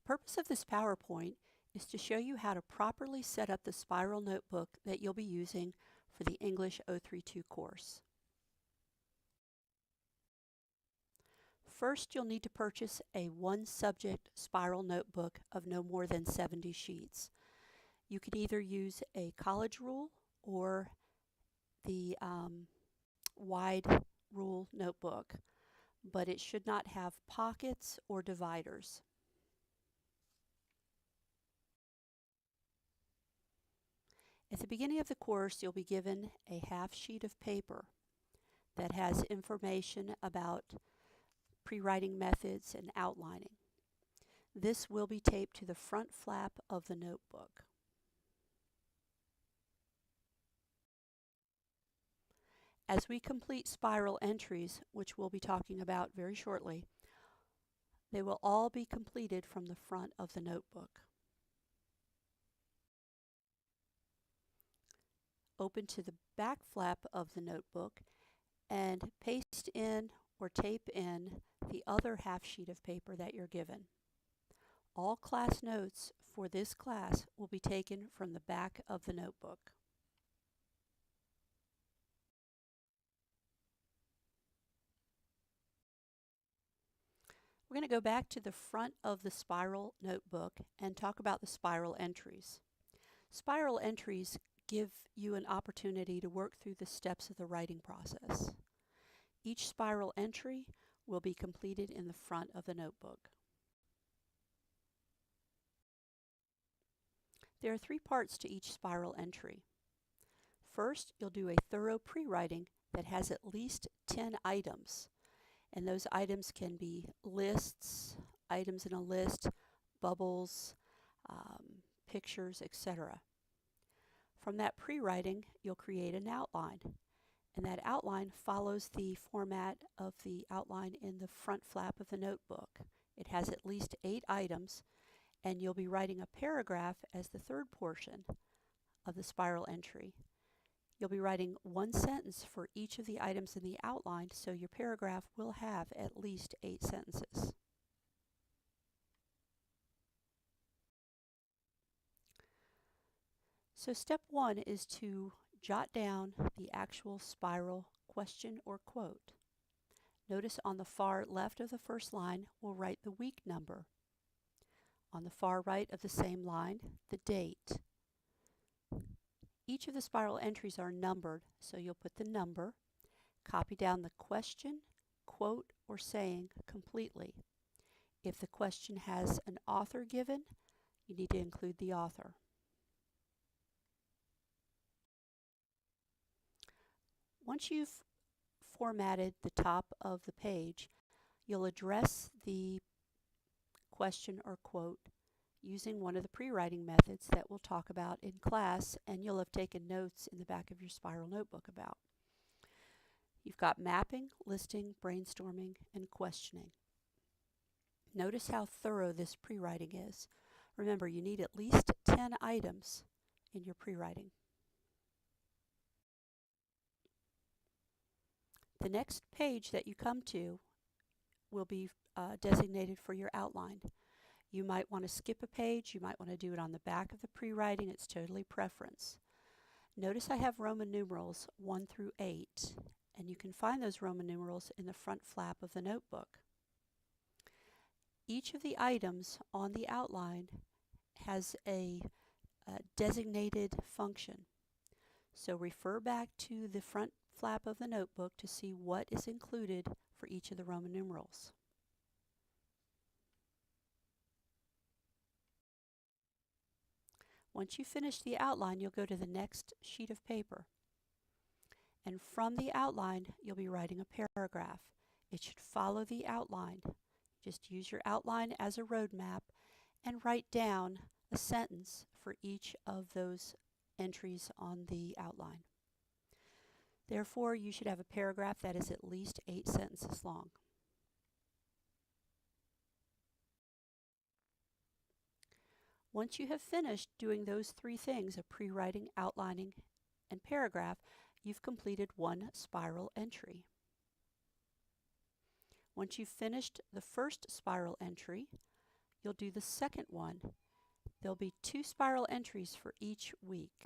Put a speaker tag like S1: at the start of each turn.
S1: purpose of this PowerPoint is to show you how to properly set up the spiral notebook that you'll be using for the English 032 course. First, you'll need to purchase a one-subject spiral notebook of no more than 70 sheets. You can either use a college rule or the wide rule notebook, but it should not have pockets or dividers. At the beginning of the course, you'll be given a half sheet of paper that has information about pre-writing methods and outlining. This will be taped to the front flap of the notebook. As we complete spiral entries, which we'll be talking about very shortly, they will all be completed from the front of the notebook. Open to the back flap of the notebook and paste in or tape in the other half sheet of paper that you're given. All class notes for this class will be taken from the back of the notebook. We're going to go back to the front of the spiral notebook and talk about the spiral entries. Spiral entries give you an opportunity to work through the steps of the writing process. Each spiral entry will be completed in the front of the notebook. There are three parts to each spiral entry. First, you'll do a thorough pre-writing that has at least 10 items. And those items can be lists, items in a list, bubbles, pictures, etc. From that pre-writing, you'll create an outline. And that outline follows the format of the outline in the front flap of the notebook. It has at least 8 items, and you'll be writing a paragraph as the third portion of the spiral entry. You'll be writing one sentence for each of the items in the outline, so your paragraph will have at least 8 sentences. So step 1 is to jot down the actual spiral question or quote. Notice on the far left of the first line, we'll write the week number. On the far right of the same line, the date. Each of the spiral entries are numbered, so you'll put the number, copy down the question, quote, or saying completely. If the question has an author given, you need to include the author. Once you've formatted the top of the page, you'll address the question or quote using one of the pre-writing methods that we'll talk about in class, and you'll have taken notes in the back of your spiral notebook about. You've got mapping, listing, brainstorming, and questioning. Notice how thorough this pre-writing is. Remember, you need at least 10 items in your pre-writing. The next page that you come to will be designated for your outline. You might want to skip a page, you might want to do it on the back of the pre-writing, it's totally preference. Notice I have Roman numerals 1 through 8, and you can find those Roman numerals in the front flap of the notebook. Each of the items on the outline has a designated function. So refer back to the front flap of the notebook to see what is included for each of the Roman numerals. Once you finish the outline, you'll go to the next sheet of paper. And from the outline, you'll be writing a paragraph. It should follow the outline. Just use your outline as a roadmap and write down a sentence for each of those entries on the outline. Therefore, you should have a paragraph that is at least 8 sentences long. Once you have finished doing those 3 things of pre-writing, outlining, and paragraph, you've completed one spiral entry. Once you've finished the first spiral entry, you'll do the second one. There'll be 2 spiral entries for each week.